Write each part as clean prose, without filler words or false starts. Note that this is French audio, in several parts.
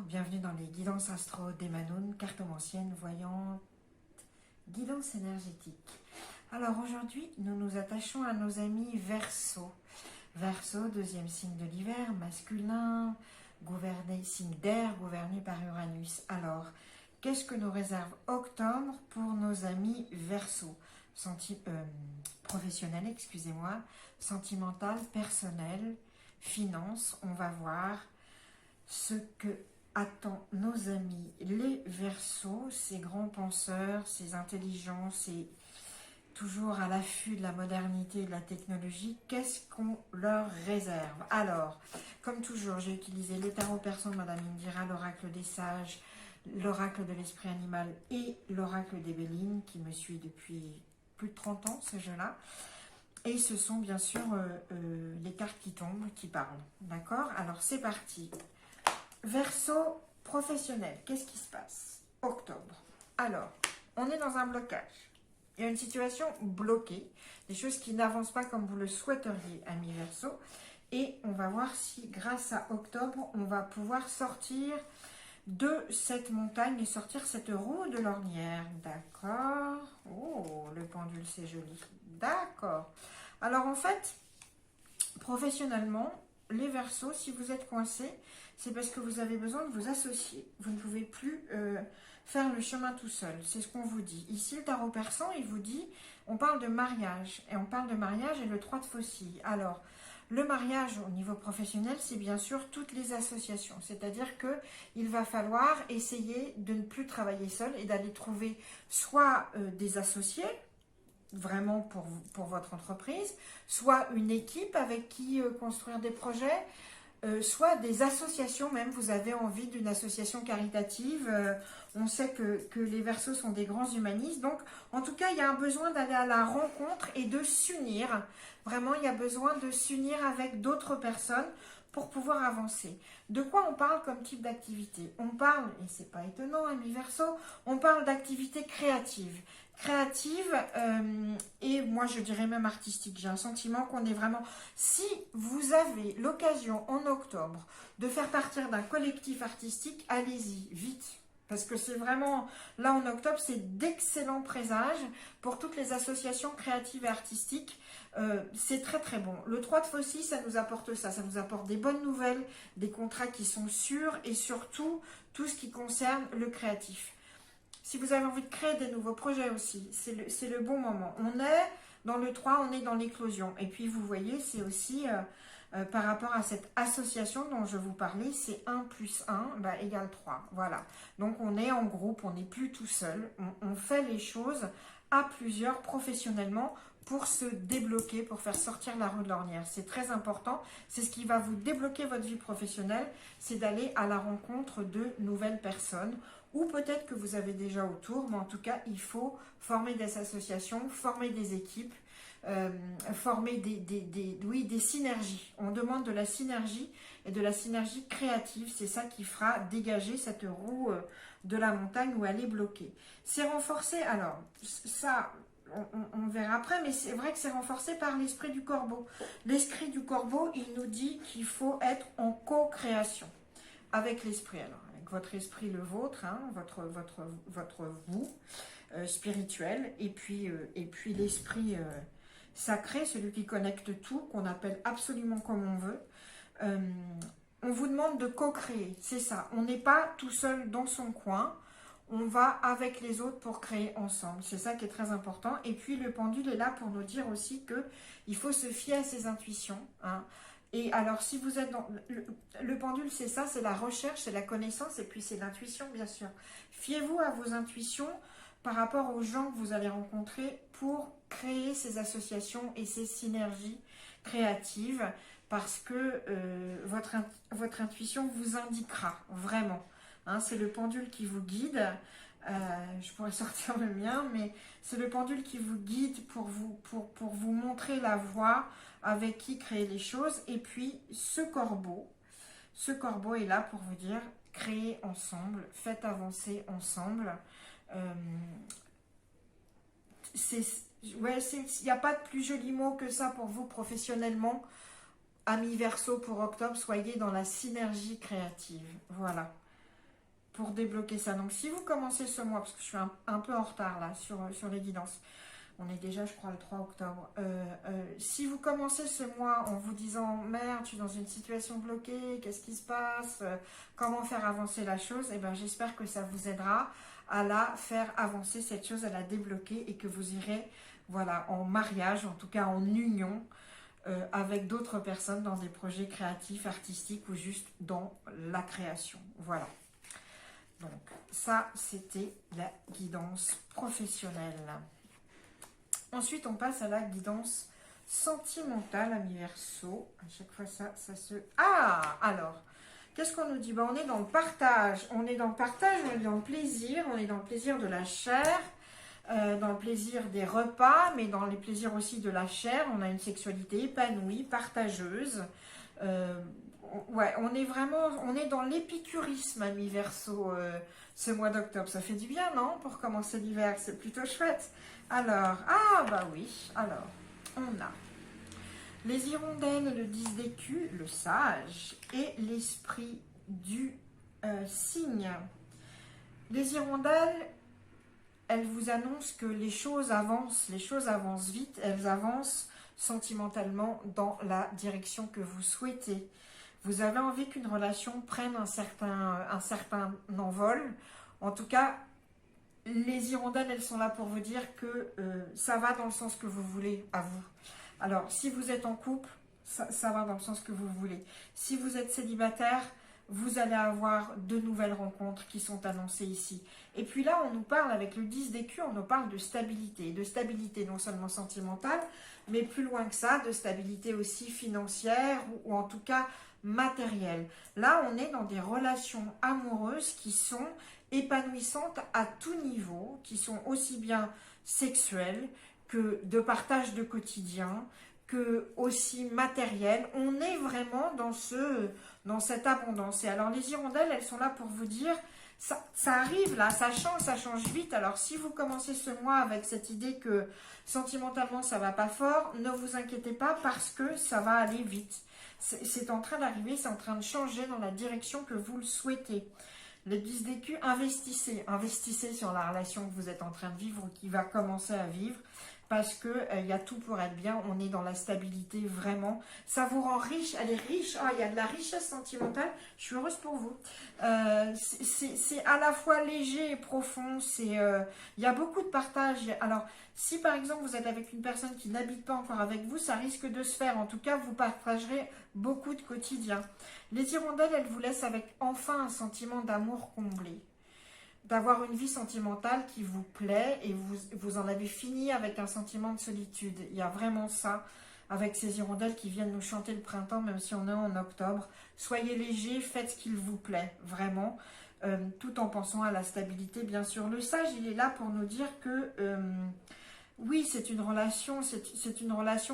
bienvenue dans les guidances astro d'Emanoun, cartomancienne, voyante, guidance énergétique. Alors aujourd'hui, nous nous attachons à nos amis Verseau. Verseau, deuxième signe de l'hiver, masculin, gouverné, signe d'air, gouverné par Uranus. Alors, qu'est-ce que nous réserve octobre pour nos amis Verseau? Professionnel, excusez-moi, sentimental, personnel, finance, on va voir ce que attend nos amis les Verseaux, ces grands penseurs, ces intelligents, ces toujours à l'affût de la modernité et de la technologie. Qu'est-ce qu'on leur réserve? Alors, comme toujours, j'ai utilisé le tarot persan de Madame Indira, l'oracle des sages, l'oracle de l'esprit animal et l'oracle des Béline, qui me suit depuis plus de 30 ans, ce jeu-là. Et ce sont bien sûr les cartes qui tombent, qui parlent. D'accord? Alors, c'est parti. Verseau professionnel, qu'est-ce qui se passe? Octobre. Alors, on est dans un blocage. Il y a une situation bloquée, des choses qui n'avancent pas comme vous le souhaiteriez, amis Verseau. Et on va voir si, grâce à octobre, on va pouvoir sortir de cette montagne et sortir cette roue de l'ornière. D'accord. Oh, le pendule, c'est joli. D'accord. Alors, en fait, professionnellement, les Verseaux, si vous êtes coincés, c'est parce que vous avez besoin de vous associer. Vous ne pouvez plus faire le chemin tout seul. C'est ce qu'on vous dit. Ici, le tarot persan, il vous dit, on parle de mariage. Et on parle de mariage et le 3 de faucille. Alors, le mariage au niveau professionnel, c'est bien sûr toutes les associations. C'est-à-dire qu'il va falloir essayer de ne plus travailler seul et d'aller trouver soit des associés, vraiment pour votre entreprise, soit une équipe avec qui construire des projets, soit des associations même. Vous avez envie d'une association caritative. On sait que les Verseaux sont des grands humanistes. Donc, en tout cas, il y a un besoin d'aller à la rencontre et de s'unir. Vraiment, il y a besoin de s'unir avec d'autres personnes pour pouvoir avancer. De quoi on parle comme type d'activité? On parle, et c'est pas étonnant, amis Verseaux, on parle d'activités créatives. Et moi je dirais même artistique. J'ai un sentiment qu'on est vraiment... Si vous avez l'occasion en octobre de faire partir d'un collectif artistique, allez-y, vite. Parce que c'est vraiment, là en octobre, c'est d'excellents présages pour toutes les associations créatives et artistiques. C'est très très bon. Le 3 de faucille, ça nous apporte ça. Ça nous apporte des bonnes nouvelles, des contrats qui sont sûrs et surtout tout ce qui concerne le créatif. Si vous avez envie de créer des nouveaux projets aussi, c'est le bon moment. On est dans le 3, on est dans l'éclosion. Et puis vous voyez, c'est aussi par rapport à cette association dont je vous parlais, c'est 1 plus 1 égale 3. Voilà. Donc on est en groupe, on n'est plus tout seul. On fait les choses à plusieurs professionnellement pour se débloquer, pour faire sortir la roue de l'ornière. C'est très important. C'est ce qui va vous débloquer votre vie professionnelle, c'est d'aller à la rencontre de nouvelles personnes. Ou peut-être que vous avez déjà autour, mais en tout cas, il faut former des associations, former des équipes, former des synergies. On demande de la synergie et de la synergie créative. C'est ça qui fera dégager cette roue de la montagne où elle est bloquée. C'est renforcé, alors, ça... On verra après, mais c'est vrai que c'est renforcé par l'esprit du corbeau. L'esprit du corbeau, il nous dit qu'il faut être en co-création avec l'esprit. Alors, avec votre esprit, le vôtre, hein, votre vous spirituel, et puis l'esprit sacré, celui qui connecte tout, qu'on appelle absolument comme on veut. On vous demande de co-créer, c'est ça. On n'est pas tout seul dans son coin. On va avec les autres pour créer ensemble. C'est ça qui est très important. Et puis, le pendule est là pour nous dire aussi qu'il faut se fier à ses intuitions. Hein. Et alors, si vous êtes dans... Le pendule, c'est ça, c'est la recherche, c'est la connaissance, et puis c'est l'intuition, bien sûr. Fiez-vous à vos intuitions par rapport aux gens que vous allez rencontrer pour créer ces associations et ces synergies créatives, parce que votre intuition vous indiquera, vraiment. Hein, c'est le pendule qui vous guide. Je pourrais sortir le mien, mais c'est le pendule qui vous guide pour vous montrer la voie avec qui créer les choses. Et puis, ce corbeau est là pour vous dire, créez ensemble, faites avancer ensemble. Il n'y a pas de plus joli mot que ça pour vous professionnellement. Amis Verseau pour octobre, soyez dans la synergie créative. Voilà. pour débloquer ça. Donc si vous commencez ce mois, parce que je suis un peu en retard là sur les guidances, on est déjà je crois le 3 octobre, si vous commencez ce mois en vous disant merde, je suis dans une situation bloquée, qu'est-ce qui se passe, comment faire avancer la chose, et ben j'espère que ça vous aidera à la faire avancer cette chose, à la débloquer, et que vous irez voilà, en mariage, en tout cas en union, avec d'autres personnes dans des projets créatifs, artistiques ou juste dans la création. Voilà. Donc ça, c'était la guidance professionnelle. Ensuite, on passe à la guidance sentimentale, amis Verseau. À chaque fois, ça se... Ah, alors, qu'est-ce qu'on nous dit? On est dans le partage. On est dans le partage, on est dans le plaisir. On est dans le plaisir de la chair, dans le plaisir des repas, mais dans les plaisirs aussi de la chair. On a une sexualité épanouie, partageuse. Ouais, on est vraiment... On est dans l'épicurisme, amis Verseau, ce mois d'octobre. Ça fait du bien, non? Pour commencer l'hiver, c'est plutôt chouette. Alors, ah bah oui, alors, on a les hirondelles, le 10 d'écus, le sage et l'esprit du cygne. Les hirondelles, elles vous annoncent que les choses avancent vite, elles avancent sentimentalement dans la direction que vous souhaitez. Vous avez envie qu'une relation prenne un certain envol, en tout cas. Les hirondelles, elles sont là pour vous dire que ça va dans le sens que vous voulez à vous. Alors, si vous êtes en couple, ça va dans le sens que vous voulez. Si vous êtes célibataire, vous allez avoir de nouvelles rencontres qui sont annoncées ici. Et puis là, on nous parle, avec le 10 d'écus, on nous parle de stabilité. De stabilité non seulement sentimentale, mais plus loin que ça, de stabilité aussi financière ou en tout cas matérielle. Là, on est dans des relations amoureuses qui sont épanouissantes à tout niveau, qui sont aussi bien sexuelles que de partage de quotidien, que aussi matériel. On est vraiment dans cette abondance. Et alors les hirondelles, elles sont là pour vous dire, ça arrive là, ça change vite. Alors si vous commencez ce mois avec cette idée que sentimentalement ça va pas fort, ne vous inquiétez pas parce que ça va aller vite. C'est en train d'arriver, c'est en train de changer dans la direction que vous le souhaitez. Le 10 d'écus, investissez sur la relation que vous êtes en train de vivre ou qui va commencer à vivre, parce que y a tout pour être bien. On est dans la stabilité vraiment. Ça vous rend riche. Elle est riche. Il y a de la richesse sentimentale. Je suis heureuse pour vous. C'est à la fois léger et profond. Il y a beaucoup de partage. Alors, si par exemple vous êtes avec une personne qui n'habite pas encore avec vous, ça risque de se faire. En tout cas, vous partagerez beaucoup de quotidien. Les hirondelles, elles vous laissent avec enfin un sentiment d'amour comblé. D'avoir une vie sentimentale qui vous plaît et vous en avez fini avec un sentiment de solitude. Il y a vraiment ça avec ces hirondelles qui viennent nous chanter le printemps, même si on est en octobre. Soyez léger, faites ce qu'il vous plaît, vraiment, tout en pensant à la stabilité, bien sûr. Le sage, il est là pour nous dire que, oui, c'est une relation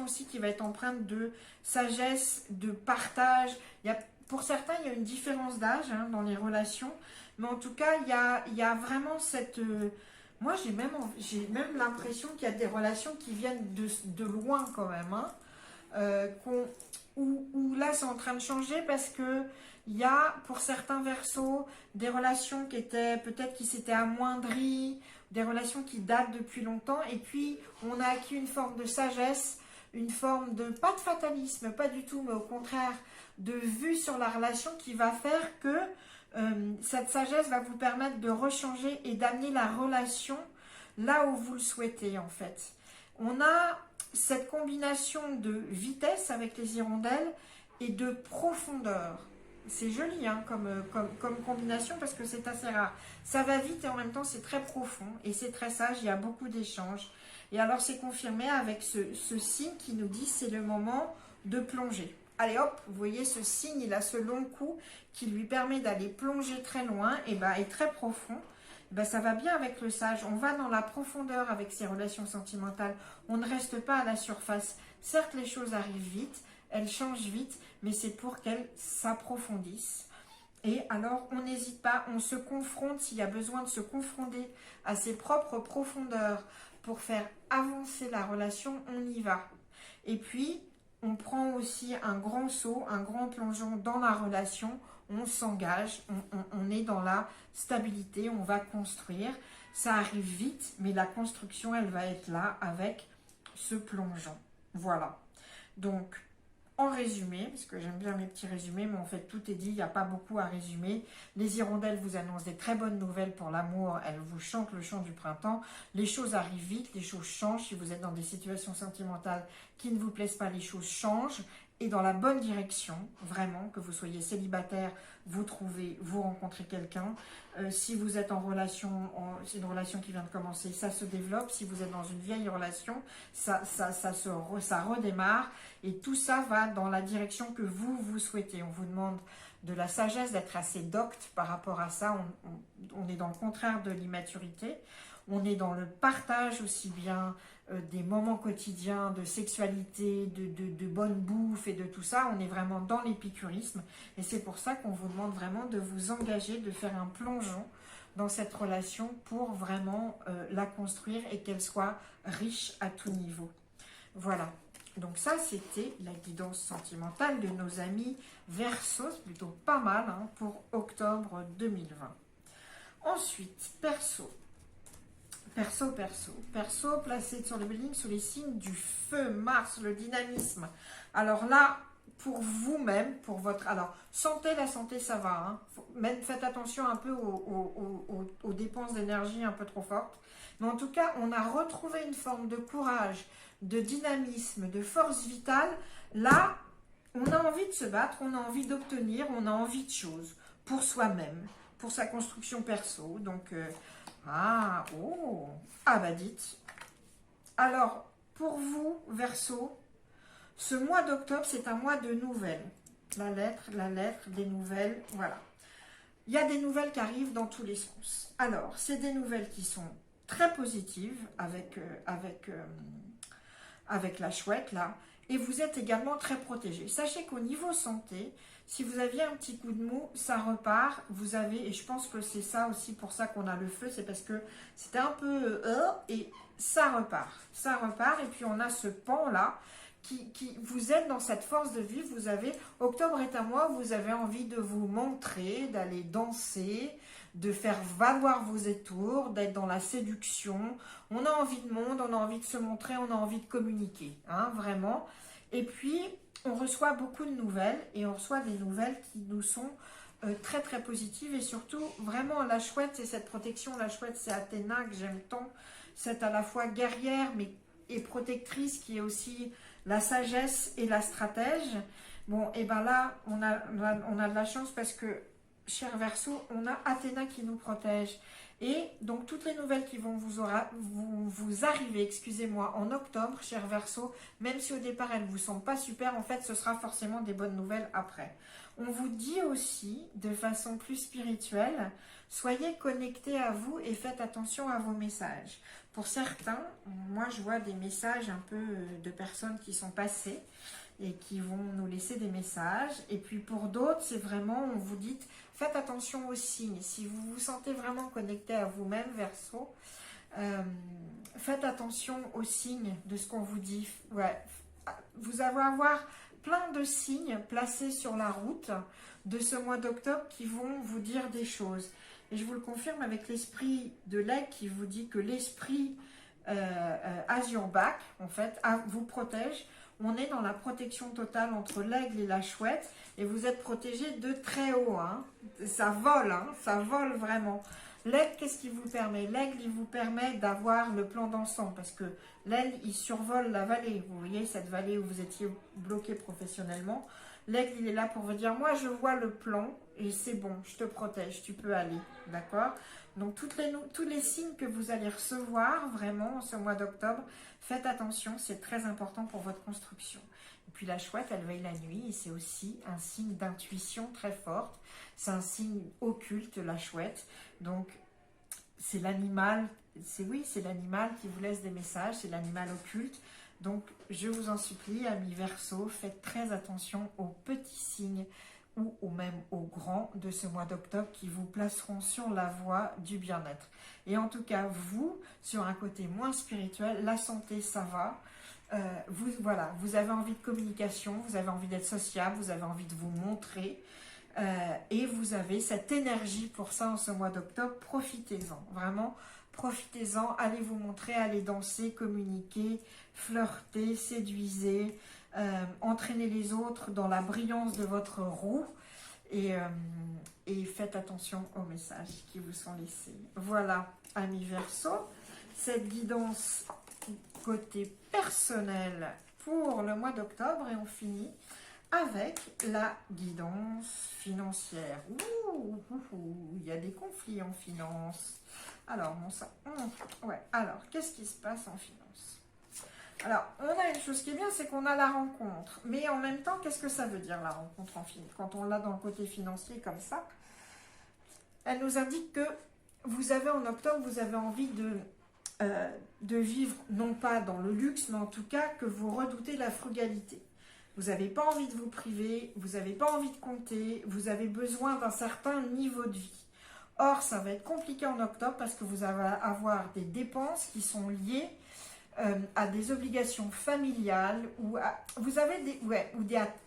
aussi qui va être empreinte de sagesse, de partage. Pour certains, il y a une différence d'âge dans les relations. Mais en tout cas, il y a vraiment cette... moi, j'ai même l'impression qu'il y a des relations qui viennent de loin quand même. Où là, c'est en train de changer parce que il y a, pour certains Verseaux, des relations qui étaient peut-être qui s'étaient amoindries, des relations qui datent depuis longtemps. Et puis, on a acquis une forme de sagesse, une forme de, pas de fatalisme, pas du tout, mais au contraire, de vue sur la relation qui va faire que cette sagesse va vous permettre de rechanger et d'amener la relation là où vous le souhaitez en fait. On a cette combination de vitesse avec les hirondelles et de profondeur. C'est joli comme combination parce que c'est assez rare. Ça va vite et en même temps c'est très profond et c'est très sage, il y a beaucoup d'échanges. Et alors c'est confirmé avec ce signe qui nous dit c'est le moment de plonger. Allez hop, vous voyez ce signe, il a ce long cou qui lui permet d'aller plonger très loin et très profond. Ça va bien avec le sage, on va dans la profondeur avec ses relations sentimentales, on ne reste pas à la surface. Certes, les choses arrivent vite, elles changent vite, mais c'est pour qu'elles s'approfondissent. Et alors, on n'hésite pas, on se confronte, s'il y a besoin de se confronter à ses propres profondeurs pour faire avancer la relation, on y va. Et puis, on prend aussi un grand saut, un grand plongeon dans la relation on s'engage, on est dans la stabilité, on va construire. Ça arrive vite, mais la construction, elle va être là avec ce plongeon. Voilà. Donc, en résumé, parce que j'aime bien mes petits résumés, mais en fait tout est dit, il n'y a pas beaucoup à résumer. Les hirondelles vous annoncent des très bonnes nouvelles pour l'amour, elles vous chantent le chant du printemps. Les choses arrivent vite, les choses changent. Si vous êtes dans des situations sentimentales qui ne vous plaisent pas, les choses changent. Et dans la bonne direction, vraiment, que vous soyez célibataire, vous trouvez, vous rencontrez quelqu'un. Si vous êtes en relation, c'est une relation qui vient de commencer, ça se développe. Si vous êtes dans une vieille relation, ça redémarre. Et tout ça va dans la direction que vous souhaitez. On vous demande de la sagesse, d'être assez docte par rapport à ça. On est dans le contraire de l'immaturité. On est dans le partage aussi bien des moments quotidiens, de sexualité, de bonne bouffe et de tout ça. On est vraiment dans l'épicurisme. Et c'est pour ça qu'on vous demande vraiment de vous engager, de faire un plongeon dans cette relation pour vraiment la construire et qu'elle soit riche à tout niveau. Voilà. Donc ça, c'était la guidance sentimentale de nos amis Verseau. C'est plutôt pas mal hein, pour octobre 2020. Ensuite, Perso. Perso, placé sur le building sous les signes du feu, Mars, le dynamisme. Alors là, pour vous-même, pour votre... Alors, la santé, ça va. Hein. Même faites attention un peu aux dépenses d'énergie un peu trop fortes. Mais en tout cas, on a retrouvé une forme de courage, de dynamisme, de force vitale. Là, on a envie de se battre, on a envie d'obtenir, on a envie de choses pour soi-même, pour sa construction perso. Donc... Ah bah dites. Alors, pour vous, Verseau, ce mois d'octobre, c'est un mois de nouvelles. La lettre, des nouvelles, voilà. Il y a des nouvelles qui arrivent dans tous les sens. Alors, c'est des nouvelles qui sont très positives avec la chouette, là. Et vous êtes également très protégé. Sachez qu'au niveau santé, si vous aviez un petit coup de mou, ça repart. Vous avez, et je pense que c'est ça aussi pour ça qu'on a le feu, c'est parce que c'était un peu... et ça repart. Ça repart, et puis on a ce pan-là, qui vous êtes dans cette force de vie. Vous avez, octobre est un mois où vous avez envie de vous montrer, d'aller danser, de faire valoir vos atours, d'être dans la séduction. On a envie de monde, on a envie de se montrer, on a envie de communiquer, hein, vraiment. Et puis, on reçoit beaucoup de nouvelles, et on reçoit des nouvelles qui nous sont très très positives, et surtout, vraiment, la chouette, c'est cette protection. La chouette, c'est Athéna, que j'aime tant. C'est à la fois guerrière, et protectrice, qui est aussi la sagesse et la stratège. Bon, et ben là, on a de la chance parce que, cher Verseau, on a Athéna qui nous protège. Et donc, toutes les nouvelles qui vont vous arriver, excusez-moi, en octobre, cher Verseau, même si au départ, elles ne vous semblent pas super, en fait, ce sera forcément des bonnes nouvelles après. On vous dit aussi, de façon plus spirituelle, soyez connectés à vous et faites attention à vos messages. Pour certains, moi, je vois des messages un peu de personnes qui sont passées et qui vont nous laisser des messages. Et puis pour d'autres, c'est vraiment, on vous dit, faites attention aux signes. Si vous vous sentez vraiment connecté à vous-même, Verseau, faites attention aux signes de ce qu'on vous dit. Ouais. Vous allez avoir plein de signes placés sur la route de ce mois d'octobre qui vont vous dire des choses. Et je vous le confirme avec l'esprit de l'aigle qui vous dit que l'esprit has your back, en fait, vous protège. On est dans la protection totale entre l'aigle et la chouette, et vous êtes protégé de très haut. Hein. Ça vole vraiment. L'aigle, qu'est-ce qu'il vous permet? L'aigle, il vous permet d'avoir le plan d'ensemble, parce que l'aigle, il survole la vallée. Vous voyez cette vallée où vous étiez bloqué professionnellement. L'aigle, il est là pour vous dire, moi, je vois le plan, et c'est bon, je te protège, tu peux aller. D'accord? Donc, tous les signes que vous allez recevoir, vraiment, ce mois d'octobre, faites attention, c'est très important pour votre construction. Et puis, la chouette, elle veille la nuit, et c'est aussi un signe d'intuition très forte. C'est un signe occulte, la chouette. Donc, c'est l'animal, c'est l'animal qui vous laisse des messages, c'est l'animal occulte. Donc, je vous en supplie, amis Verseau, faites très attention aux petits signes ou même aux grands de ce mois d'octobre qui vous placeront sur la voie du bien-être. Et en tout cas, vous, sur un côté moins spirituel, la santé, ça va. Vous avez envie de communication, vous avez envie d'être sociable, vous avez envie de vous montrer. Et vous avez cette énergie pour ça en ce mois d'octobre. Profitez-en, vraiment, profitez-en. Allez vous montrer, allez danser, communiquer, flirter, séduisez, entraînez les autres dans la brillance de votre roue. Et faites attention aux messages qui vous sont laissés. Voilà, amis Verseau, cette guidance côté personnel pour le mois d'octobre. Et on finit avec la guidance financière. Il y a des conflits en finance. Alors, alors, qu'est-ce qui se passe en finance? Alors, on a une chose qui est bien, c'est qu'on a la rencontre. Mais en même temps, qu'est-ce que ça veut dire la rencontre en finance? Quand on l'a dans le côté financier comme ça, elle nous indique que vous avez en octobre, vous avez envie de vivre, non pas dans le luxe, mais en tout cas que vous redoutez la frugalité. Vous n'avez pas envie de vous priver, vous n'avez pas envie de compter, vous avez besoin d'un certain niveau de vie. Or, ça va être compliqué en octobre parce que vous allez avoir des dépenses qui sont liées à des obligations familiales ou vous avez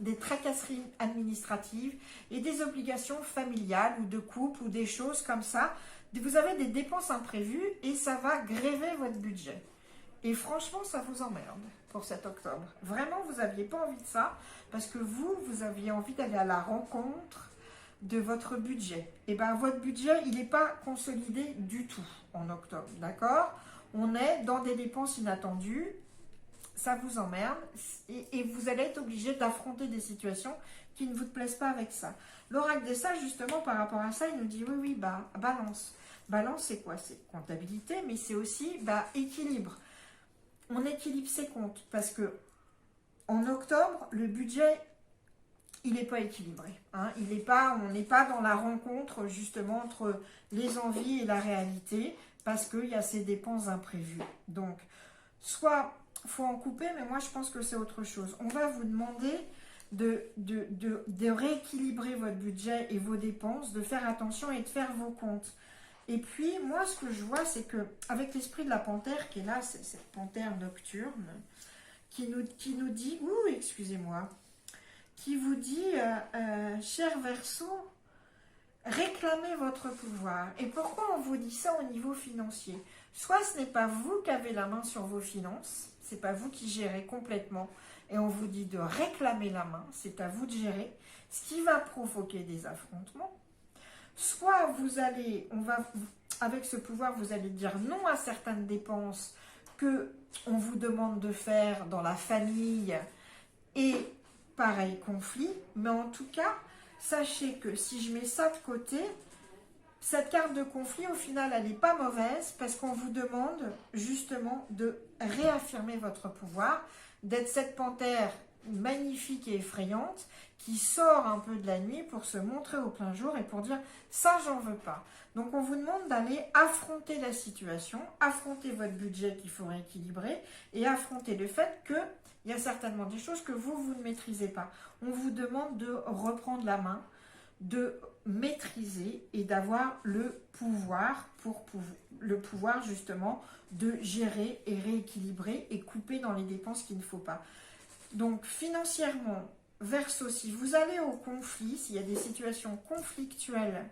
des tracasseries administratives et des obligations familiales ou de couple ou des choses comme ça. Vous avez des dépenses imprévues et ça va gréver votre budget. Et franchement, ça vous emmerde pour cet octobre. Vraiment, vous n'aviez pas envie de ça parce que vous aviez envie d'aller à la rencontre de votre budget. Et bien, votre budget, il n'est pas consolidé du tout en octobre, d'accord? On est dans des dépenses inattendues, ça vous emmerde et vous allez être obligé d'affronter des situations qui ne vous plaisent pas avec ça. L'oracle des sages, justement, par rapport à ça, il nous dit oui, balance. Balance, c'est quoi? C'est comptabilité, mais c'est aussi équilibre. On équilibre ses comptes parce que en octobre, le budget, il n'est pas équilibré. Hein. On n'est pas dans la rencontre, justement, entre les envies et la réalité, parce qu'il y a ces dépenses imprévues. Donc, soit il faut en couper, mais moi je pense que c'est autre chose. On va vous demander de rééquilibrer votre budget et vos dépenses, de faire attention et de faire vos comptes. Et puis, moi ce que je vois, c'est que avec l'esprit de la panthère qui est là, c'est cette panthère nocturne, qui nous dit, excusez-moi, qui vous dit, cher Verseau, réclamez votre pouvoir. Et pourquoi on vous dit ça au niveau financier? Soit ce n'est pas vous qui avez la main sur vos finances, c'est pas vous qui gérez complètement, et on vous dit de réclamer la main, c'est à vous de gérer, ce qui va provoquer des affrontements. Soit avec ce pouvoir, vous allez dire non à certaines dépenses que on vous demande de faire dans la famille, et pareil, conflit, mais en tout cas, sachez que si je mets ça de côté, cette carte de conflit, au final, elle n'est pas mauvaise parce qu'on vous demande justement de réaffirmer votre pouvoir, d'être cette panthère magnifique et effrayante qui sort un peu de la nuit pour se montrer au plein jour et pour dire « ça, j'en veux pas ». Donc, on vous demande d'aller affronter la situation, affronter votre budget qu'il faut rééquilibrer et affronter le fait que il y a certainement des choses que vous ne maîtrisez pas. On vous demande de reprendre la main, de maîtriser et d'avoir le pouvoir justement de gérer et rééquilibrer et couper dans les dépenses qu'il ne faut pas. Donc financièrement, Verseau, si vous allez au conflit, s'il y a des situations conflictuelles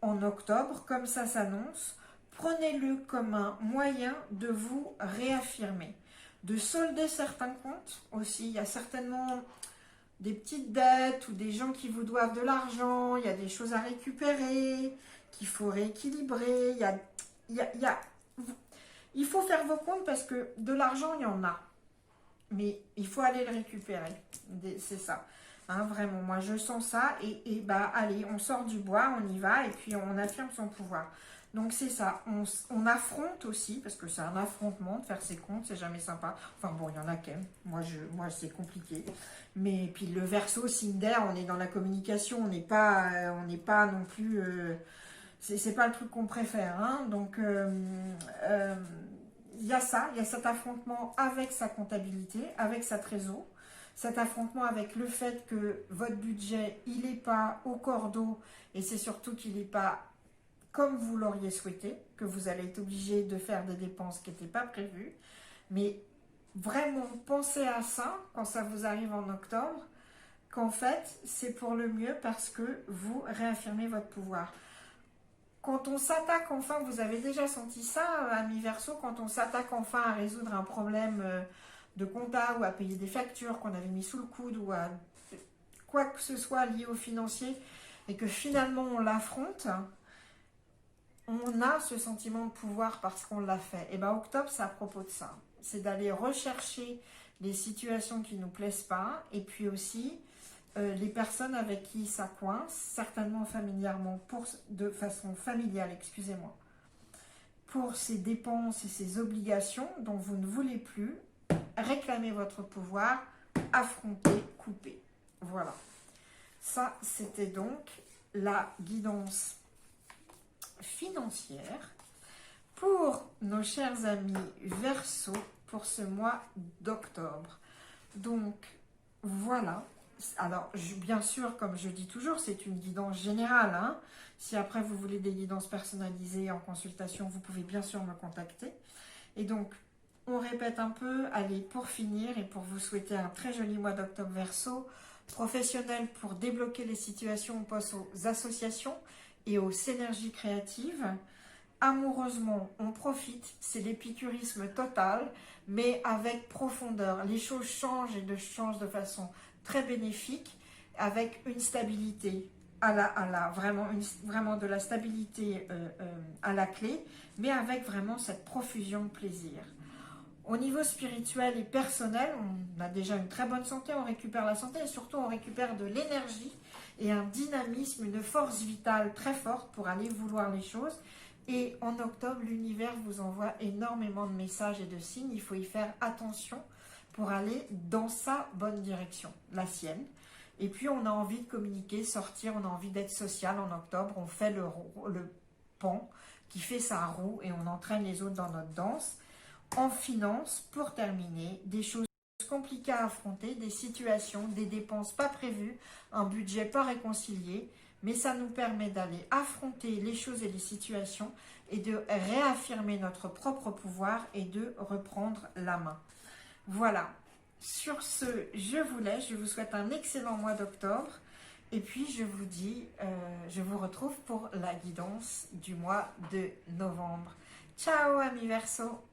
en octobre, comme ça s'annonce, prenez-le comme un moyen de vous réaffirmer, de solder certains comptes aussi. Il y a certainement des petites dettes ou des gens qui vous doivent de l'argent, il y a des choses à récupérer, qu'il faut rééquilibrer, il faut faire vos comptes parce que de l'argent, il y en a. Mais il faut aller le récupérer, c'est ça. Hein, vraiment, moi je sens ça et allez, on sort du bois, on y va et puis on affirme son pouvoir. Donc c'est ça, on affronte aussi, parce que c'est un affrontement de faire ses comptes, c'est jamais sympa. Enfin bon, il y en a quand même, moi c'est compliqué. Mais puis le Verseau, signe d'air, on est dans la communication, on n'est pas non plus... c'est pas le truc qu'on préfère. Hein, donc il y a ça, il y a cet affrontement avec sa comptabilité, avec sa trésor. Cet affrontement avec le fait que votre budget, il n'est pas au cordeau et c'est surtout qu'il n'est pas comme vous l'auriez souhaité, que vous allez être obligé de faire des dépenses qui n'étaient pas prévues. Mais vraiment, pensez à ça quand ça vous arrive en octobre. qu'en fait, c'est pour le mieux parce que vous réaffirmez votre pouvoir. Quand on s'attaque enfin, vous avez déjà senti ça, amis Verseau, quand on s'attaque enfin à résoudre un problème de compta ou à payer des factures qu'on avait mis sous le coude ou à quoi que ce soit lié au financier et que finalement on l'affronte, on a ce sentiment de pouvoir parce qu'on l'a fait. Et bien octobre, c'est à propos de ça. C'est d'aller rechercher les situations qui ne nous plaisent pas et puis aussi les personnes avec qui ça coince, certainement familièrement, de façon familiale, excusez-moi, pour ces dépenses et ces obligations dont vous ne voulez plus, réclamer votre pouvoir, affronter, couper. Voilà. Ça, c'était donc la guidance financière pour nos chers amis Verseau pour ce mois d'octobre. Donc, voilà. Alors, bien sûr, comme je dis toujours, c'est une guidance générale. Hein. Si après vous voulez des guidances personnalisées en consultation, vous pouvez bien sûr me contacter. Et donc, on répète un peu. Allez, pour finir et pour vous souhaiter un très joli mois d'octobre Verseau, professionnel pour débloquer les situations, on passe aux associations et aux synergies créatives. Amoureusement, on profite, c'est l'épicurisme total, mais avec profondeur. Les choses changent et changent de façon très bénéfique, avec une stabilité vraiment de la stabilité à la clé, mais avec vraiment cette profusion de plaisir. Au niveau spirituel et personnel, on a déjà une très bonne santé, on récupère la santé et surtout on récupère de l'énergie et un dynamisme, une force vitale très forte pour aller vouloir les choses. Et en octobre, l'univers vous envoie énormément de messages et de signes. Il faut y faire attention pour aller dans sa bonne direction, la sienne. Et puis, on a envie de communiquer, sortir, on a envie d'être social en octobre. On fait le pan qui fait sa roue et on entraîne les autres dans notre danse. En finance, pour terminer, des choses compliquées à affronter, des situations, des dépenses pas prévues, un budget pas réconcilié, mais ça nous permet d'aller affronter les choses et les situations et de réaffirmer notre propre pouvoir et de reprendre la main. Voilà, sur ce, je vous laisse, je vous souhaite un excellent mois d'octobre et puis je vous dis, je vous retrouve pour la guidance du mois de novembre. Ciao amis Verseau!